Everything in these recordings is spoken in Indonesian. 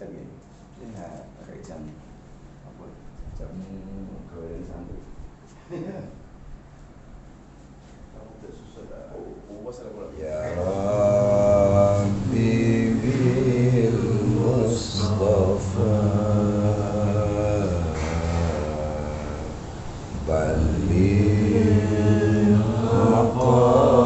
jam ini. Ya, pakai jam apa? Jam goreng santri. Kamu udah susah dah. Oh, wassalamualaikum. Ya Rabbi bil Mustafa Balil maqasidana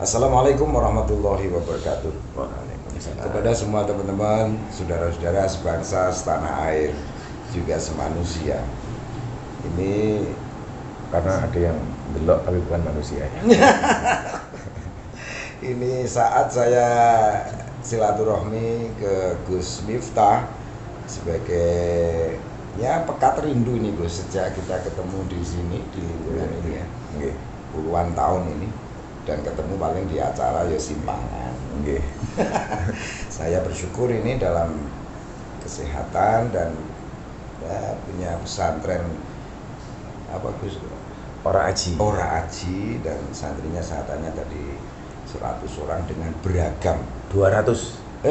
Assalamualaikum warahmatullahi wabarakatuh. Kepada semua teman-teman, saudara-saudara sebangsa, setanah air, juga semanusia. Ini karena ada yang belok tapi bukan manusia ya. Ini saat saya silaturahmi ke Gus Miftah sebagai ya pekat rindu ini Gus, sejak kita ketemu di sini di lingkungan ini ya. Puluhan tahun ini. Dan ketemu paling di acara ya simpangan. Saya bersyukur ini dalam kesehatan dan ya, punya pesantren apa Gus? Ora Aji dan santrinya sahatannya tadi 100 orang dengan beragam 200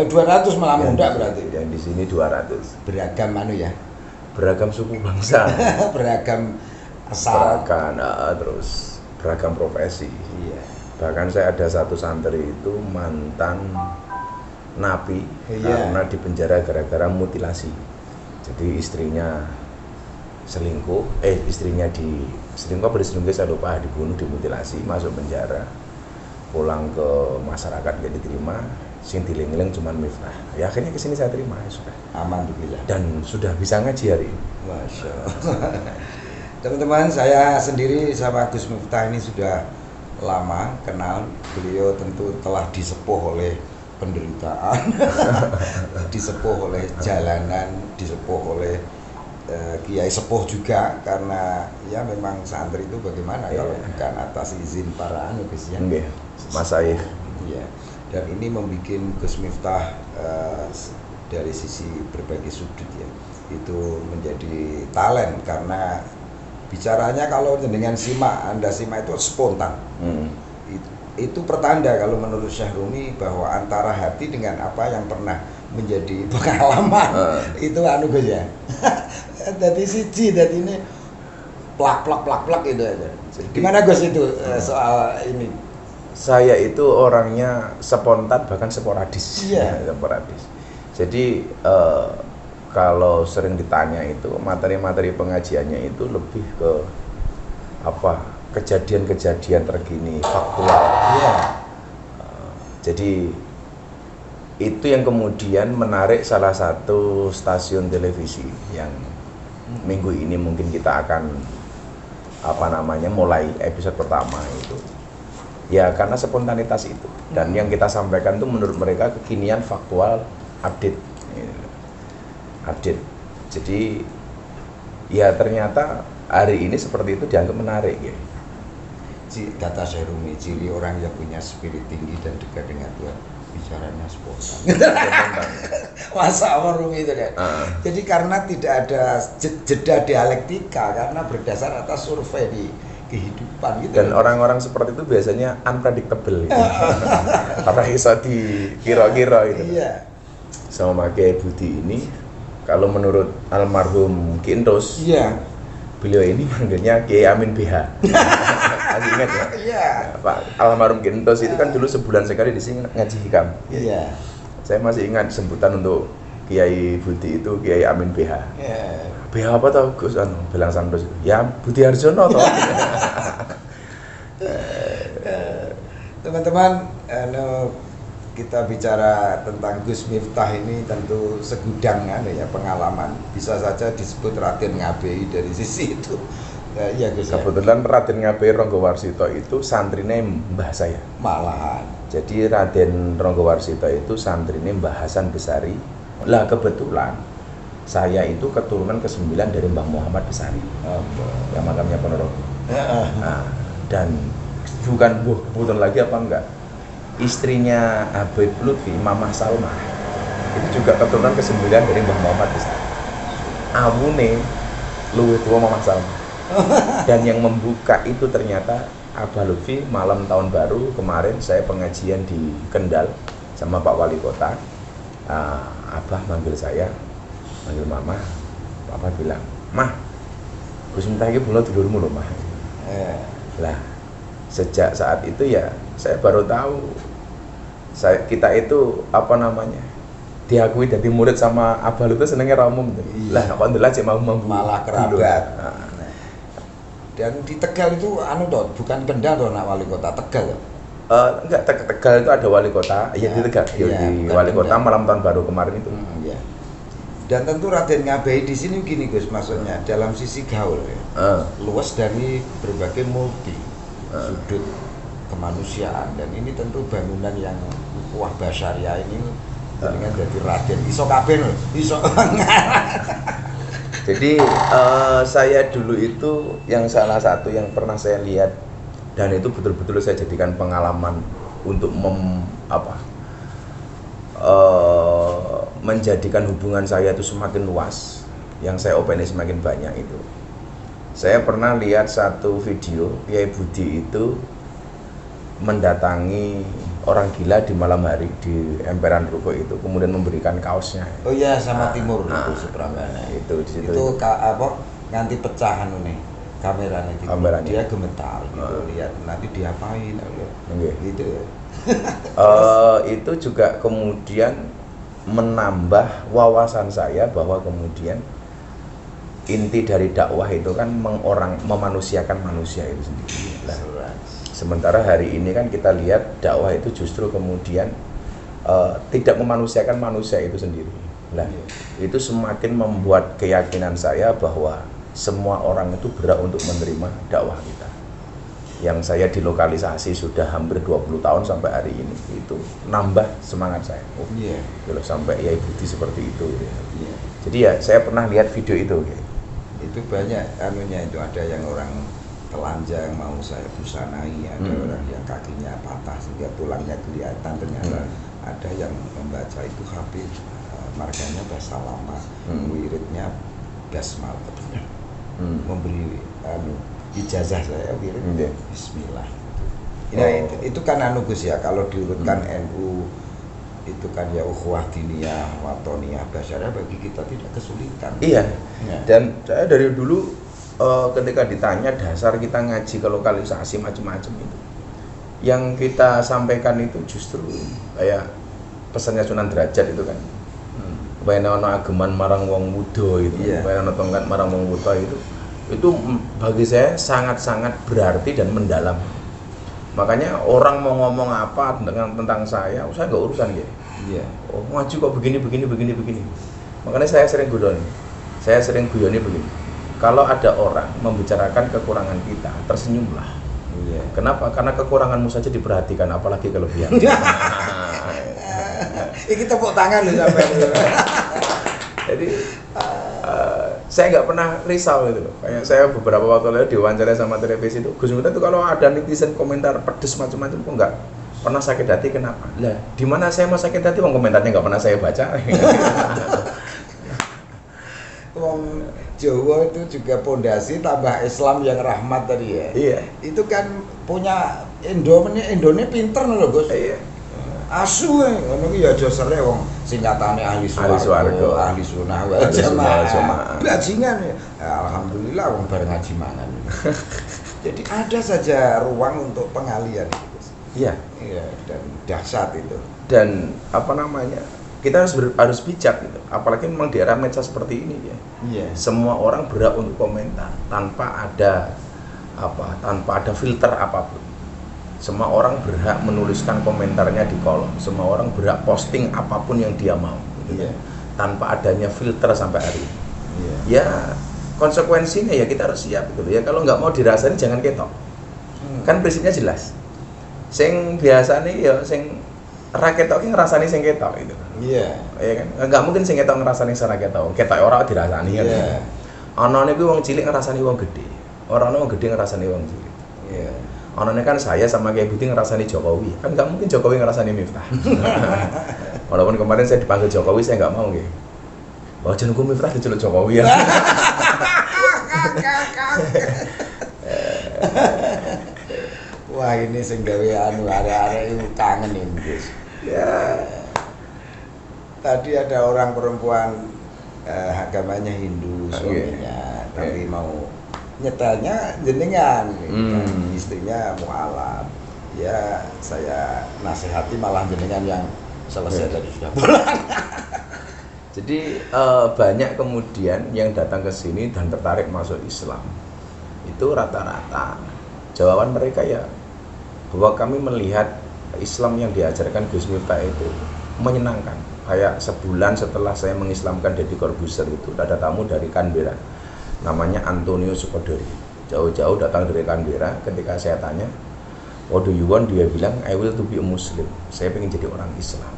malah muda berarti. Yang di sini 200. Beragam ya? Beragam suku bangsa. Beragam asal. Terus beragam profesi. Iya. Bahkan saya ada satu santri itu mantan napi karena dipenjara gara-gara mutilasi. Jadi istrinya selingkuh, saya lupa, dibunuh, dimutilasi, masuk penjara. Pulang ke masyarakat gak diterima, sing diling-iling cuman Miftah. Ya akhirnya kesini saya terima, ya sudah. Aman dibilang. Dan sudah bisa ngaji hari ini. Masya Allah. Teman-teman, saya sendiri sama Gus Miftah ini sudah lama kenal. Beliau tentu telah disepuh oleh penderitaan, disepuh oleh jalanan, disepuh oleh kiai sepuh juga, karena ya memang santri itu bagaimana kalau bukan atas izin para Gus ya. Mas Ayah. Iya. Dan ini membuat Gus Miftah dari sisi berbagai sudut ya, itu menjadi talent karena bicaranya kalau dengan Anda simak itu spontan. Itu pertanda kalau menurut Syekh Rumi bahwa antara hati dengan apa yang pernah menjadi pengalaman itu Gus ya. Dari siji, dari ini plak itu aja. Gimana Gus itu soal ini? Saya itu orangnya spontan bahkan sporadis. Iya. Sporadis. Jadi kalau sering ditanya itu materi-materi pengajiannya itu lebih ke apa? Kejadian-kejadian terkini, faktual. Iya. Jadi itu yang kemudian menarik salah satu stasiun televisi yang minggu ini mungkin kita akan mulai episode pertama itu. Ya karena spontanitas itu. Dan yang kita sampaikan itu menurut mereka kekinian, faktual, update. Jadi ya ternyata hari ini seperti itu dianggap menarik ya. Kata Syekh Rumi, ciri orang yang punya spirit tinggi dan dekat dengan Tuhan bicaranya spontan. Masa apa Rumi itu ya? Jadi karena tidak ada jeda dialektika, karena berdasar atas survei di kehidupan gitu. Dan orang-orang seperti itu biasanya unpredictable gitu. Karena bisa dikira-kira gitu. Iya. Sama Kiai Budi ini, kalau menurut almarhum Ki Entus, beliau ini manggilnya Kiai Amin BH. Masih ingat ya? Iya. Pak almarhum Ki Entus itu kan dulu sebulan sekali di sini ngaji hikam. Iya. Saya masih ingat sebutan untuk Kiai Budi itu Kiai Amin BH. Iya. BH apa tau Gus? Bilang Santos. Ya Budi Harjono toh. Teman-teman, kita bicara tentang Gus Miftah ini tentu segudang ya pengalaman, bisa saja disebut Raden Ngabei dari sisi itu. Ya Gus. Kebetulan Raden Ngabei Ronggowarsito itu santrine mbah saya. Malahan. Jadi Raden Ronggowarsito itu santrine Mbah Hasan Besari. Lah kebetulan saya itu keturunan ke-9 dari Mbah Muhammad Besari. Yang makamnya Ponorogo. Nah, dan bukan kebetulan lagi apa enggak? Istrinya Habib Lutfi, Mamah Salma, itu juga keturunan ke-9 dari Mbah Muhammad Besari. Awune luwih tua Mamah Salma. Dan yang membuka itu ternyata Abah Lutfi. Malam tahun baru kemarin saya pengajian di Kendal sama Pak Wali Kota. Abah manggil saya, manggil Mama. Papa bilang, "Mah, Gus Miftah iki bola dulurmu lho, Mah." Lah, sejak saat itu ya saya baru tahu kita itu apa namanya diakui jadi murid sama Abah Lutfi senengnya ramum. Lah, alhamdulillah cek mau malah kerabat. Dan di Tegal itu bukan Kendal toh nak wali kota Tegal. Enggak, Tegal itu ada wali kota, ya di Tegal, di wali kota malam tahun baru kemarin itu. Ya. Dan tentu Raden Ngabei di sini gini Gus, maksudnya dalam sisi gaul ya, luas dari berbagai multi sudut kemanusiaan, dan ini tentu bangunan yang wah basyariah ini dengan jadi Raden iso kabeh lho, iso. Jadi saya dulu itu yang salah satu yang pernah saya lihat dan itu betul-betul saya jadikan pengalaman untuk menjadikan hubungan saya itu semakin luas, yang saya openi semakin banyak itu. Saya pernah lihat satu video Kiai Budi itu mendatangi orang gila di malam hari di emperan ruko itu, kemudian memberikan kaosnya. Oh iya, sama Timur itu Supramana. Itu di situ. Itu nganti pecahan nih kameranya gitu. Dia gemetar gitu, lihat nanti diapain gitu ya. Itu juga kemudian menambah wawasan saya bahwa kemudian inti dari dakwah itu kan memanusiakan manusia itu sendiri. Nah, sementara hari ini kan kita lihat dakwah itu justru kemudian tidak memanusiakan manusia itu sendiri. Nah, itu semakin membuat keyakinan saya bahwa semua orang itu berhak untuk menerima dakwah kita. Yang saya dilokalisasi sudah hampir 20 tahun sampai hari ini, itu nambah semangat saya. Kalau sampai ya Budi seperti itu. Jadi ya saya pernah lihat video itu. Itu banyak itu ada yang orang telanjang mau saya busanai, ada orang yang kakinya patah sehingga tulangnya kelihatan, ternyata ada yang membaca itu Habib marganya Basalama, wiridnya Basmalah, memberi ijazah saya wirid Bismillah. Itu kan Gus ya, kalau diurutkan NU itu kan ya ukhuwah diniyah, watoniyah, basyariah bagi kita tidak kesulitan. Iya. Dan saya dari dulu ketika ditanya dasar kita ngaji ke lokalisasi macam-macam itu, yang kita sampaikan itu justru kayak pesannya Sunan Derajat itu kan, bayana ono ageman marang wong muda itu, bayana tongkat marang wong buta itu bagi saya sangat-sangat berarti dan mendalam. Makanya orang mau ngomong apa tentang saya nggak urusan gitu. Oh ngaji kok begini. Makanya saya sering guyoni begini. Kalau ada orang membicarakan kekurangan kita, tersenyumlah. Kenapa? Karena kekuranganmu saja diperhatikan, apalagi kelebihan. Ini tepuk tangan loh sampai. Jadi saya nggak pernah risau itu loh. Kayak saya beberapa waktu lalu diwawancara sama televisi itu, Gus Miftah itu kalau ada netizen komentar pedes macam-macam kok nggak pernah sakit hati, kenapa? Lah, di mana saya mau sakit hati? Wong komentarnya nggak pernah saya baca. Wong Jawa itu juga pondasi tambah Islam yang rahmat tadi ya. Iya. Itu kan punya Indone pinter loh Gus. Iya. Asu ngono ki ya aja sere wong singkatane ahli swarga, ahli sunnah wal jamaah. Bajingan ya. Alhamdulillah wong bareng ngaji mangan. Jadi ada saja ruang untuk pengalian itu. Iya, dan dahsyat itu. Dan apa namanya? Kita harus bijak gitu. Apalagi memang di era medsos seperti ini ya. Semua orang berhak untuk komentar tanpa ada filter apapun. Semua orang berhak menuliskan komentarnya di kolom. Semua orang berhak posting apapun yang dia mau, gitu. Iya. Tanpa adanya filter sampai hari ini. Iya. Ya konsekuensinya ya kita harus siap gitu ya. Kalau nggak mau dirasain jangan ketok. Kan prinsipnya jelas. Sing biasa nih ya sing ra ketok ki ngrasani sing ketok gitu. Iya. Ya kan? Enggak mungkin sing ketok ngrasani sing ra ketok. Ketok ora dirasani kan. Iya. Anane kuwi wong cilik ngrasani wong gedhe. Ora ana wong gedhe ngrasani wong cilik. Iya. Anane kan saya sama Kiai Budi ngrasani Jokowi. Kan enggak mungkin Jokowi ngrasani Miftah. Walaupun kemarin saya dipanggil Jokowi saya enggak mau nggih. Bahwa jenengku Miftah diceluk Jokowi ya. Wah, ini sing gawe anu arek-arek itu kangen ini, Gus. Ya. Tadi ada orang perempuan agamanya Hindu suaminya, tapi mau nyetelnya jenengan, kan istrinya mualaf. Ya, saya nasihati malah jenengan yang selesai tadi sudah pulang. Jadi banyak kemudian yang datang ke sini dan tertarik masuk Islam. Itu rata-rata jawaban mereka ya bahwa kami melihat Islam yang diajarkan Gus Miftah itu menyenangkan. Kayak sebulan setelah saya mengislamkan Deddy Corbuzier itu ada tamu dari Canberra namanya Antonio Sukodori, jauh-jauh datang dari Canberra. Ketika saya tanya what do you want, dia bilang I will to be a Muslim, saya pengen jadi orang Islam.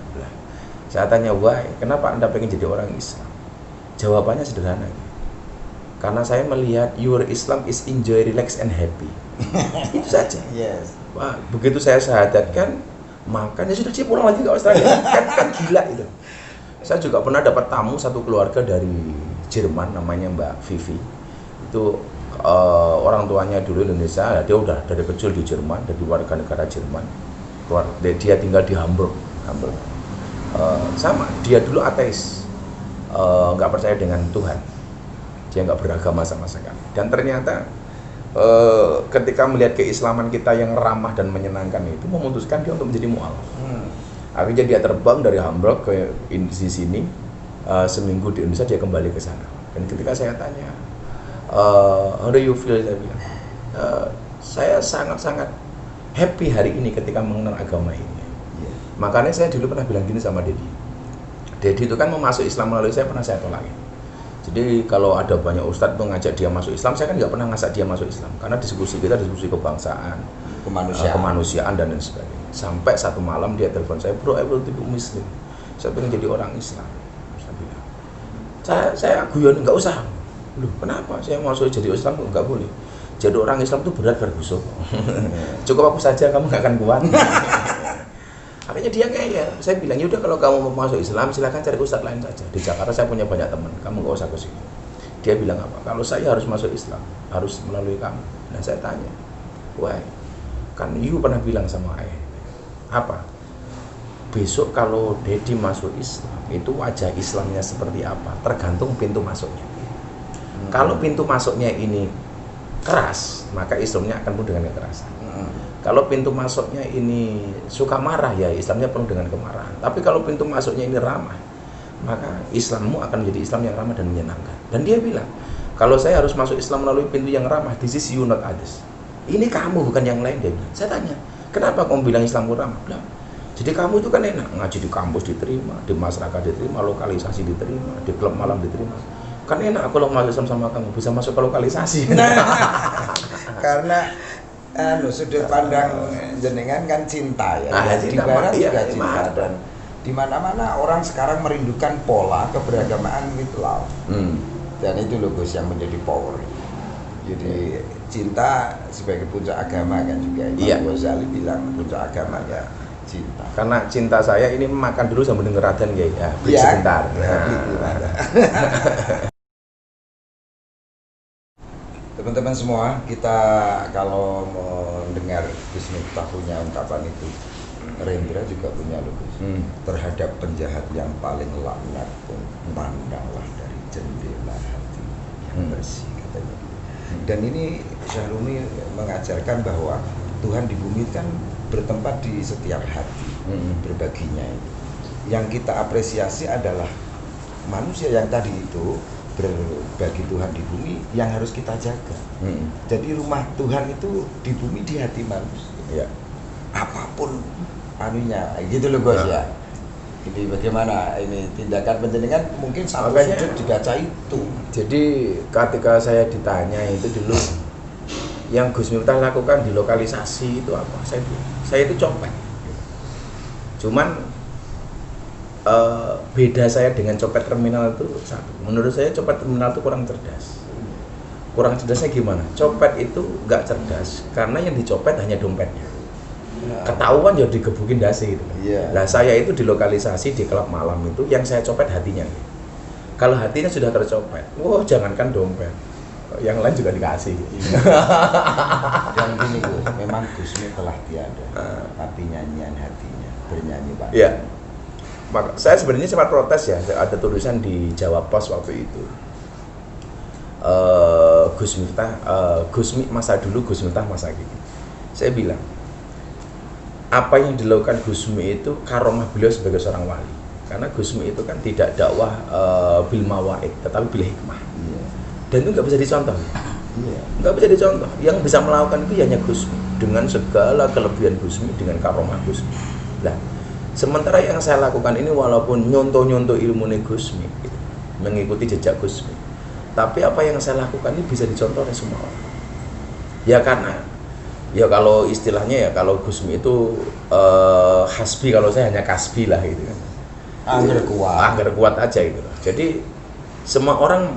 Saya tanya why, kenapa Anda pengen jadi orang Islam? Jawabannya sederhana, karena saya melihat your Islam is enjoy, relax and happy. Itu saja. Yes. Wah, begitu saya syahadatkan, makanya sudah sih pulang lagi ke Australia. kan gila itu. Saya juga pernah dapat tamu satu keluarga dari Jerman namanya Mbak Vivi. Itu orang tuanya dulu Indonesia, dia udah dari kecil di Jerman, dari warga negara Jerman. Dia tinggal di Hamburg. Sama, dia dulu ateis, nggak percaya dengan Tuhan, dia nggak beragama sama sekali. Dan ternyata ketika melihat keislaman kita yang ramah dan menyenangkan itu, memutuskan dia untuk menjadi mu'alaf. Akhirnya dia terbang dari Hamburg ke di sini, seminggu di Indonesia dia kembali ke sana. Dan ketika saya tanya, how do you feel, saya bilang, saya sangat-sangat happy hari ini ketika mengenal agama ini. Makanya saya dulu pernah bilang gini sama Deddy. Deddy itu kan mau masuk Islam melalui saya, pernah saya tolakin. Jadi kalau ada banyak ustadz tuh ngajak dia masuk Islam, saya kan nggak pernah ngajak dia masuk Islam. Karena diskusi kita diskusi kebangsaan, kemanusiaan dan lain sebagainya. Sampai satu malam dia telepon saya, bro, I will to be Muslim. Saya pengen jadi orang Islam. Saya bilang, saya guyon, nggak usah. Loh, kenapa? Saya masuk jadi Islam kok nggak boleh. Jadi orang Islam itu berat Ferguson. Cukup aku saja, kamu nggak akan kuat. Akhirnya dia ngeyel. Saya bilang, yaudah kalau kamu mau masuk Islam silakan cari ustadz lain saja. Di Jakarta saya punya banyak teman, kamu gak usah ke sini. Dia bilang apa? Kalau saya harus masuk Islam, harus melalui kamu. Nah saya tanya, why? Kan you pernah bilang sama ayah, apa? Besok kalau Deddy masuk Islam, itu wajah Islamnya seperti apa? Tergantung pintu masuknya. Kalau pintu masuknya ini keras, maka Islamnya akan penuh dengan kekerasan. Kalau pintu masuknya ini suka marah, ya Islamnya penuh dengan kemarahan. Tapi kalau pintu masuknya ini ramah, maka Islammu akan menjadi Islam yang ramah dan menyenangkan. Dan dia bilang, kalau saya harus masuk Islam melalui pintu yang ramah, this is you, not others. Ini kamu, bukan yang lain, dia bilang. Saya tanya, kenapa kamu bilang Islamku ramah? Bilang, jadi kamu itu kan enak, ngaji di kampus diterima, di masyarakat diterima, lokalisasi diterima, di klub malam diterima. Kan enak kalau masuk Islam sama kamu, bisa masuk ke lokalisasi. Karena sudut pandang jenengan kan cinta ya. Di barat juga cinta, dan di mana-mana orang sekarang merindukan pola keberagamaan with love. Dan itu loh Gus yang menjadi power. Jadi cinta sebagai puncak agama kan juga. Imam Ghazali bilang puncak agama ya cinta. Karena cinta saya ini makan dulu sambil denger adzan ya. Break sebentar. Teman-teman semua, kita kalau mendengar Gus Miftah punya ungkapan itu, Rendra juga punya loh Gus. Terhadap penjahat yang paling laknat pun pandanglah dari jendela hati yang bersih, katanya. Dan ini Syahrumi mengajarkan bahwa Tuhan di bumi kan bertempat di setiap hati, berbaginya itu. Yang kita apresiasi adalah manusia yang tadi itu berbagi Tuhan di bumi yang harus kita jaga. Jadi rumah Tuhan itu di bumi, di hati manusia. apapun anunya gitu loh Gus ya. Jadi bagaimana ini tindakan penjenengan mungkin satu Makanya, sudut dibaca itu. Jadi ketika saya ditanya itu dulu yang Gus Miftah lakukan di lokalisasi itu apa? Saya itu copet. Cuman beda saya dengan copet terminal itu satu. Menurut saya copet terminal itu kurang cerdas. Kurang cerdasnya gimana? Copet itu nggak cerdas karena yang dicopet hanya dompetnya. Ketahuan ya digebukin dasi gitu. Nah saya itu di lokalisasi di klub malam itu yang saya copet hatinya. Kalau hatinya sudah tercopet, jangankan dompet, yang lain juga dikasih. Dan gini Gus, memang Gusmi telah tiada, tapi nyanyian hatinya bernyanyi Pak. Iya. Maka saya sebenarnya sempat protes ya, ada tulisan di Jawa Pos waktu itu. Gus Miftah, Gusmi masa dulu, Gus Miftah masa kini. Saya bilang, apa yang dilakukan Gusmi itu karomah beliau sebagai seorang wali. Karena Gusmi itu kan tidak dakwah bil mawaid, tetapi bil hikmah. Dan itu nggak bisa dicontoh. Nggak bisa dicontoh. Yang bisa melakukan itu hanya Gusmi dengan segala kelebihan Gusmi, dengan karomah Gusmi. Nah, sementara yang saya lakukan ini walaupun nyontoh-nyontoh ilmu Gusmi, gitu, mengikuti jejak Gusmi, tapi apa yang saya lakukan ini bisa dicontoh oleh semua orang. Ya karena ya kalau istilahnya ya kalau Gusmi itu hasbi, kalau saya hanya kasbi lah gitu kan. Angger kuat aja gitu. Jadi semua orang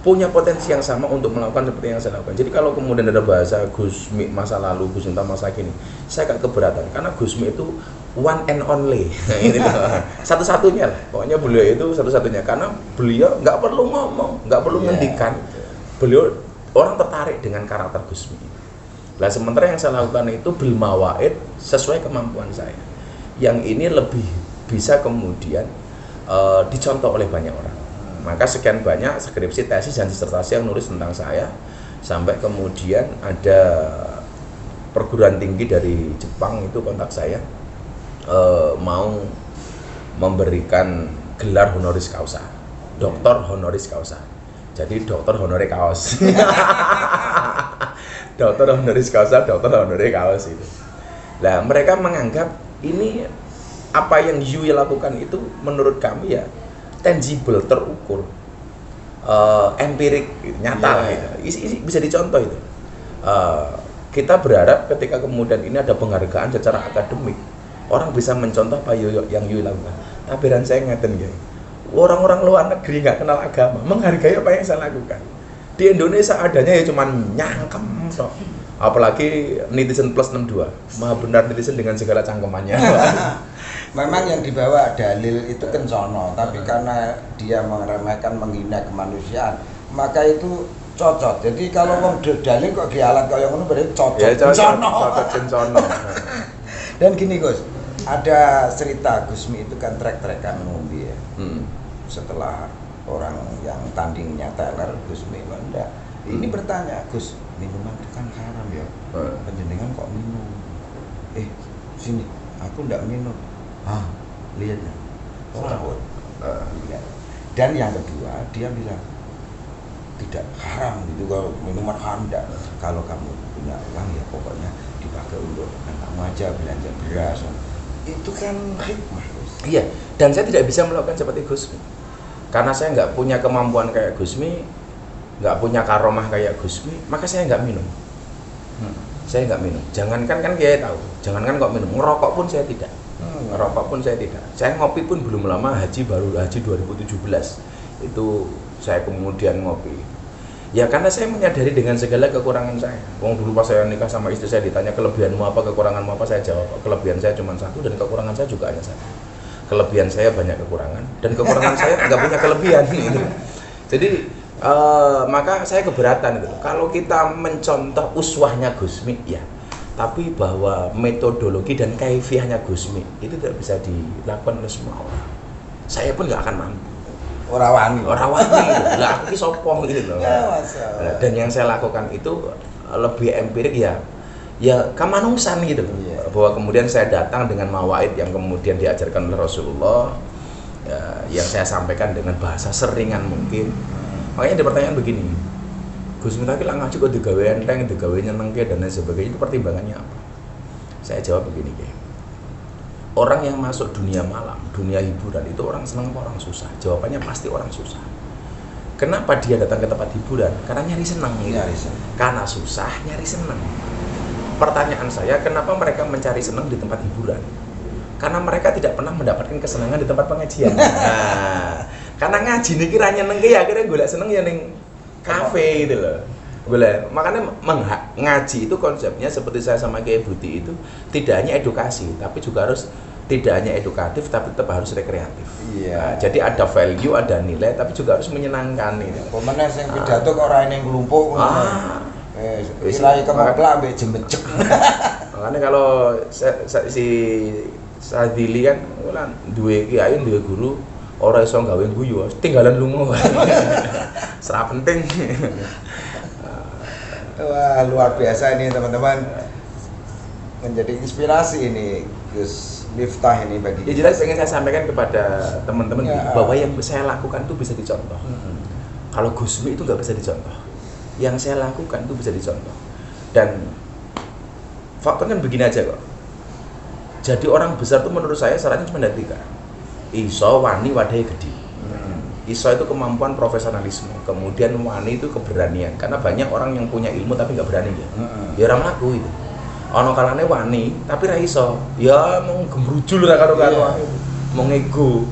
punya potensi yang sama untuk melakukan seperti yang saya lakukan. Jadi kalau kemudian ada bahasa Gusmi masa lalu, Gus Miftah masa kini, saya agak keberatan karena Gusmi itu one and only. Satu-satunya lah. Pokoknya beliau itu satu-satunya karena beliau nggak perlu ngomong, nggak perlu ngendikan. Beliau orang tertarik dengan karakter Gusmi. Nah, sementara yang saya lakukan itu bil mawaid sesuai kemampuan saya. Yang ini lebih bisa kemudian dicontoh oleh banyak orang. Maka sekian banyak skripsi, tesis, dan disertasi yang nulis tentang saya. Sampai kemudian ada perguruan tinggi dari Jepang itu kontak saya, mau memberikan gelar honoris causa, doktor honoris causa. Jadi dokter honoris kaos. Dokter honoris causa, dokter honoris kaos itu. Nah, mereka menganggap ini apa yang Yui lakukan itu menurut kami ya tangible, terukur, empirik, gitu, nyata lah gitu. Bisa dicontoh itu. Kita berharap ketika kemudian ini ada penghargaan secara akademik, orang bisa mencontoh apa yang Yui lakukan. Tabiran saya ngeten ya, orang-orang luar negeri nggak kenal agama menghargai apa yang saya lakukan. Di Indonesia adanya ya cuman nyangkem toh. Apalagi netizen plus 62, maha benar netizen dengan segala cangkemannya. Memang yang dibawa dalil itu kencono, tapi karena dia meremehkan, menghina kemanusiaan, maka itu cocok. Jadi kalau wong dalil kok dialat kaya ngono berarti cocok. Ya, cocok kencono. Dan gini Gus, ada cerita Gusmi itu kan trek-trekan ngombe ya. Setelah orang yang tandingnya teler, Gusmi enggak. Ini bertanya, Gus, minuman itu kan haram ya. Panjenengan kok minum? Sini, aku enggak minum. Lihatnya. Lihat. Dan yang kedua, dia bilang tidak haram gitu kalau minuman haram enggak. Kalau kamu punya uang ya pokoknya dipakai untuk kamu aja belanja beras. Itu kan hikmah. Iya, dan saya tidak bisa melakukan seperti Gusmi. Karena saya nggak punya kemampuan kayak Gusmi, nggak punya karomah kayak Gusmi, maka saya nggak minum. Saya nggak minum. Jangankan kan kayak tahu, jangankan kok minum, ngerokok pun saya tidak. Ngerokok pun saya tidak. Saya ngopi pun belum lama, baru haji 2017. Itu saya kemudian ngopi. Ya karena saya menyadari dengan segala kekurangan saya. Wong dulu pas saya nikah sama istri saya ditanya kelebihanmu apa, kekuranganmu apa, saya jawab kelebihan saya cuma satu dan kekurangan saya juga hanya satu. Kelebihan saya banyak kekurangan dan kekurangan saya nggak punya kelebihan gitu. Jadi maka saya keberatan gitu. Kalau kita mencontoh uswahnya Gusmi ya, tapi bahwa metodologi dan kaifiahnya Gusmi itu tidak bisa dilakukan oleh semua orang. Saya pun nggak akan mampu. Orang wani gitu. Lah aku ki sapa gitu loh. Dan yang saya lakukan itu lebih empirik ya kemanungsan gitu. Bahwa kemudian saya datang dengan mawaid yang kemudian diajarkan oleh Rasulullah, yang saya sampaikan dengan bahasa seringan mungkin. Makanya ada pertanyaan begini, Gus Miftah lah ngaji kok digawe enteng, digawe nyenengke dan lain sebagainya, itu pertimbangannya apa? Saya jawab begini, Kiai. Orang yang masuk dunia malam, dunia hiburan itu orang senang apa orang susah? Jawabannya pasti orang susah. Kenapa dia datang ke tempat hiburan? Karena nyari senang. Nyari senang. Karena susah nyari senang. Pertanyaan saya, kenapa mereka mencari senang di tempat hiburan? Karena mereka tidak pernah mendapatkan kesenangan di tempat pengajian. Nah, karena ngaji nih kira nyeneng ya akhirnya gue seneng ya ning kafe gitu loh. Boleh. Makanya ngaji itu konsepnya seperti saya sama Kiai Budi itu tidak hanya edukasi, tapi juga harus tidak hanya edukatif, tapi tetap harus rekreatif. Iya. Nah, jadi ada value, ada nilai, tapi juga harus menyenangkan ini. Pemenang yang pidato kok orang yang ngelumpuk. Istilahnya kemoplak ambek jembecek. Makanya kalau si Sadili kan duwe kiai, duwe guru, ora iso gawe guyu, tinggalan lunga. Serap penting. Wah, luar biasa ini teman-teman, menjadi inspirasi ini Gus Miftah ini bagi ya. Jelas ingin saya sampaikan kepada teman-teman ya, bahwa yang saya lakukan itu bisa dicontoh. Kalau Gusmi itu nggak bisa dicontoh, yang saya lakukan itu bisa dicontoh. Dan faktornya begini aja kok, jadi orang besar itu menurut saya syaratnya cuma ada 3. Iso, wani, wadai, gede. Iso itu kemampuan profesionalisme, kemudian wani itu keberanian. Karena banyak orang yang punya ilmu tapi nggak berani ya. Ya orang laku itu. Ono kalane wani tapi ra iso. Ya mau gembrujul ra karo-karo. Mau ego.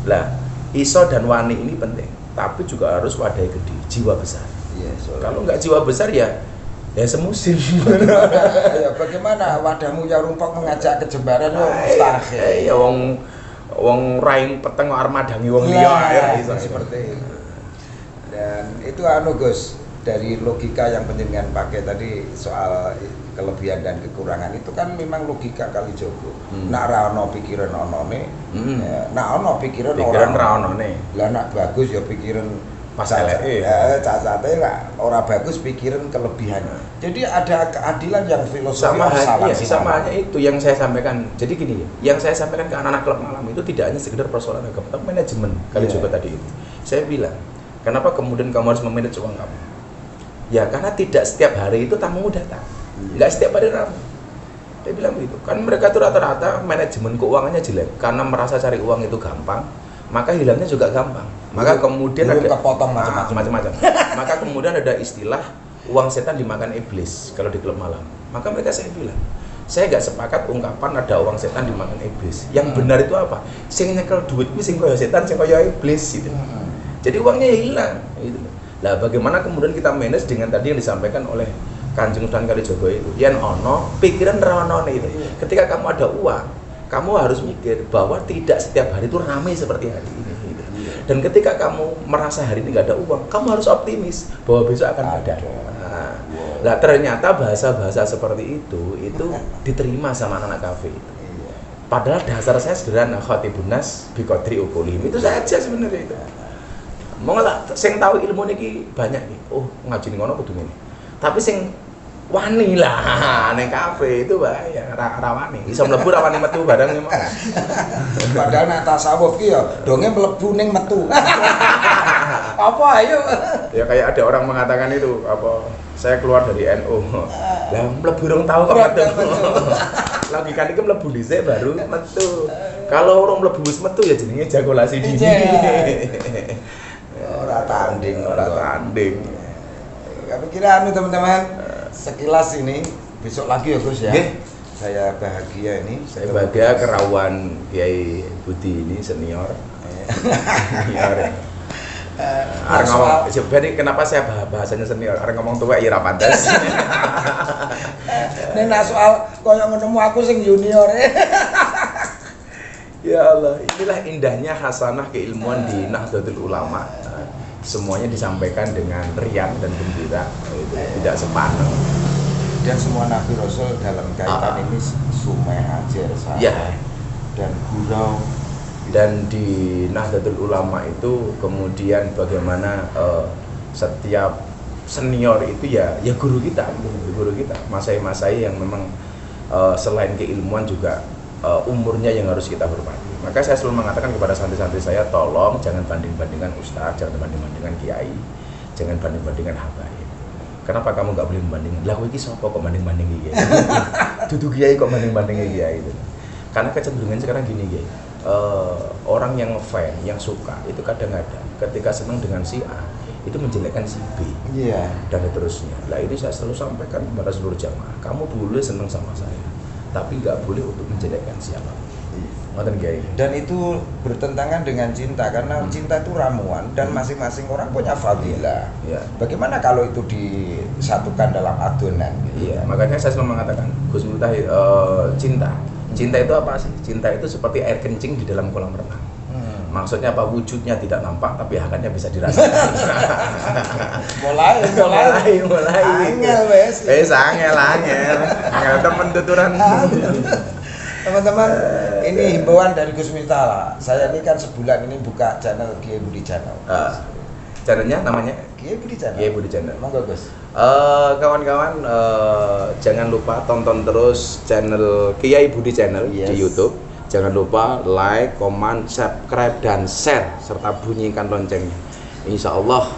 Lah, iso dan wani ini penting, tapi juga harus wadai gede, jiwa besar. Kalau nggak jiwa besar ya semusim. Ya bagaimana wadahmu ya rumpok mengajak ke jembaran lo mustahil. Ya wong raing peteng armadangi wong liya seperti itu. Dan itu Gus, dari logika yang penjenengan pakai tadi soal kelebihan dan kekurangan itu kan memang logika Kalijogo. Nak ra ono pikiran onone, nak ono pikiran ra onone. Lah nak bagus ya pikiran pas eleke. Cacate ora bagus pikiran kelebihannya. Jadi ada keadilan yang filosofi sama hanya itu yang saya sampaikan. Jadi gini, yang saya sampaikan ke anak-anak klub malam itu tidak hanya sekedar persoalan agama, tapi manajemen Kalijogo tadi itu. Saya bilang, kenapa kemudian kamu harus memanage uang kamu? Ya karena tidak setiap hari itu tamu datang. Enggak setiap hari ramai. Dia bilang begitu. Kan mereka tuh rata-rata manajemen keuangannya jelek karena merasa cari uang itu gampang, maka hilangnya juga gampang. Maka kemudian ada kepotong macam-macam. Maka kemudian ada istilah uang setan dimakan iblis kalau di klub malam. Maka mereka saya bilang, saya nggak sepakat ungkapan ada uang setan dimakan iblis. Yang benar itu apa? Sing nyekel duit kuwi sing kaya setan, sing kaya iblis gitu. Jadi uangnya hilang gitu. Lah bagaimana kemudian kita manage dengan tadi yang disampaikan oleh Kanjeng Sunan Kalijogo itu. Yen ono pikiran ra ono itu. Ketika kamu ada uang, kamu harus mikir bahwa tidak setiap hari itu ramai seperti hari ini. Dan ketika kamu merasa hari ini nggak ada uang, kamu harus optimis bahwa besok akan ada. Nah, ternyata bahasa-bahasa seperti itu diterima sama anak-anak kafe itu. Padahal dasar saya sederhana, khatibun nas bi qadri uqulihim. Itu saja sebenarnya itu. Mau nggak sing tahu ilmu niki banyak nih. Oh, ngaji ngono kudu ngene. Tapi sing wani lah neng kafe itu bahaya, rawani. Bisa mlebu rawani metu barang memang. Padahal nek tasawuf ki ya donge mlebu ning metu. Apa ayo? Ya kayak ada orang mengatakan itu apa? Saya keluar dari NU. Lah mlebu rong tahu kok metu. Logika iki mlebu dhisik baru metu. Kalau orang mlebu wis metu ya jenenge jakulasi dini. Ora tanding. Kepikiran teman-teman. Sekilas ini, besok lagi ya Gus ya. Saya bahagia ini. Saya bahagia kerawan Kiai Budi ini senior. Jadi kenapa saya bahasanya senior? Orang ngomong tua ya ra pantes. Nek soal koyo ngono aku sing junior. Ya Allah, inilah indahnya hasanah keilmuan di Nahdlatul Ulama. Semuanya disampaikan dengan riang dan gembira, tidak sepaneng. Dan semua Nabi Rasul dalam kaitan ini sumeh ajar saya dan gurau. Dan di Nahdlatul Ulama itu kemudian bagaimana setiap senior itu ya guru kita, masai-masai yang memang selain keilmuan juga umurnya yang harus kita hormati. Maka saya selalu mengatakan kepada santri-santri saya, tolong jangan banding-bandingkan ustaz, jangan banding-bandingkan kiai, jangan banding-bandingkan habaib. Kenapa kamu nggak boleh membandingkan? Lah kowe iki sapa kok banding-banding iki? Dudu kiai kok banding-bandingnya kiai itu. Karena kecenderungan sekarang gini kiai. Orang yang ngefan, yang suka itu kadang-kadang ketika senang dengan si A itu menjelekkan si B, dan seterusnya. Nah ini saya selalu sampaikan kepada seluruh jamaah, kamu boleh senang sama saya, tapi nggak boleh untuk menjelekkan siapa. Dan itu bertentangan dengan cinta, karena cinta itu ramuan dan masing-masing orang punya fadilah. Bagaimana kalau itu disatukan dalam adonan? Makanya saya selalu mengatakan, Gus Miftah, cinta itu apa sih? Cinta itu seperti air kencing di dalam kolam renang. Maksudnya apa? Wujudnya tidak nampak, tapi hakikatnya bisa dirasakan. mulai. Angel wes. Angel temen tuturan. Teman-teman, ini himbauan dari Gus Miftah lah. Saya ini kan sebulan ini buka channel Kiai Budi Channel. Channelnya namanya Kiai Budi Channel. Kiai Budi Channel. Monggo Gus. Kawan-kawan, jangan lupa tonton terus channel Kiai Budi Channel di YouTube. Jangan lupa like, comment, subscribe, dan share serta bunyikan loncengnya. Insya Allah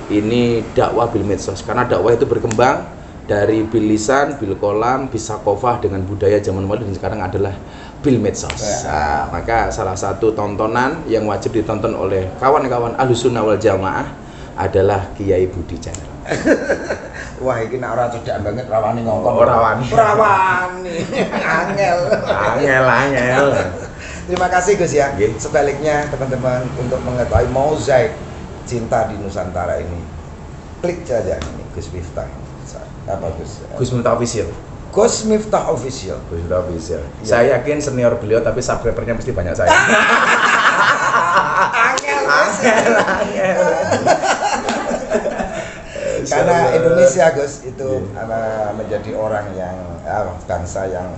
ini dakwah bil medsos, karena dakwah itu berkembang dari bil lisan, bil kolam, bisa kofah dengan budaya zaman modern, dan sekarang adalah bil medsos. Nah, maka salah satu tontonan yang wajib ditonton oleh kawan-kawan Ahlussunnah wal Jamaah adalah Kiai Budi Channel. Wah, ini nak orang cedak banget rawani ngomong. Rawani. Angel. Terima kasih Gus ya. Sebaliknya teman-teman, untuk mengetahui mozaik cinta di Nusantara ini, klik saja ini Gus Miftah. Apa Gus? Gus Miftah Official. Gus Miftah Official. Gus Miftah Official. Saya yakin senior beliau, tapi subscribernya mesti banyak saya. Angel. Karena Indonesia Gus itu menjadi orang yang bangsa yang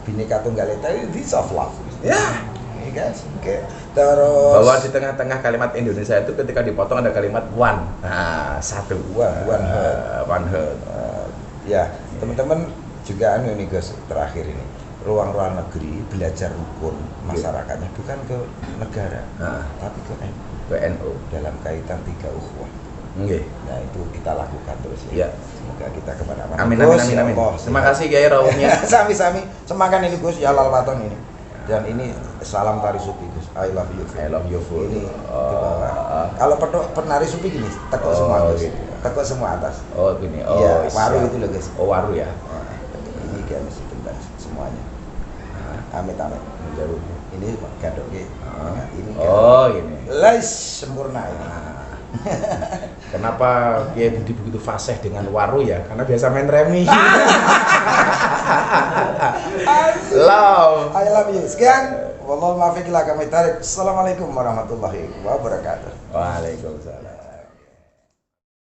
Bhinneka Tunggal Ika, this of love. Ini guys. Terus bahwa di tengah-tengah kalimat Indonesia itu ketika dipotong ada kalimat one. Nah, satu. One heart. Ya, teman-teman juga ini Gus, terakhir ini. Ruang-ruang negeri belajar rukun masyarakatnya bukan ke negara, tapi ke NU dalam kaitan 3 ukhuwah. Nah itu kita lakukan terus ya. Semoga kita kemana-mana. Amin. Terima kasih Kiai rawuhnya. Sami-sami. Semakan ini Gus ya lal waton ini. Dan ini salam tari supi Gus. I love you. Ini kalau penari supi gini, tekuk semua Gus. Tekuk semua atas. Gini. Iya, waru itu loh Gus. Waru ya. Ini dia mesti tentang semuanya. Amit. Ini gadok ini. Gini. Les sempurna ini. Kenapa Kiai Budi begitu fasih dengan waru ya? Karena biasa main remi. I love you. Sekian. Wallahu muwaffiq ila aqwamit thoriq. Assalamualaikum warahmatullahi wabarakatuh. Waalaikumsalam.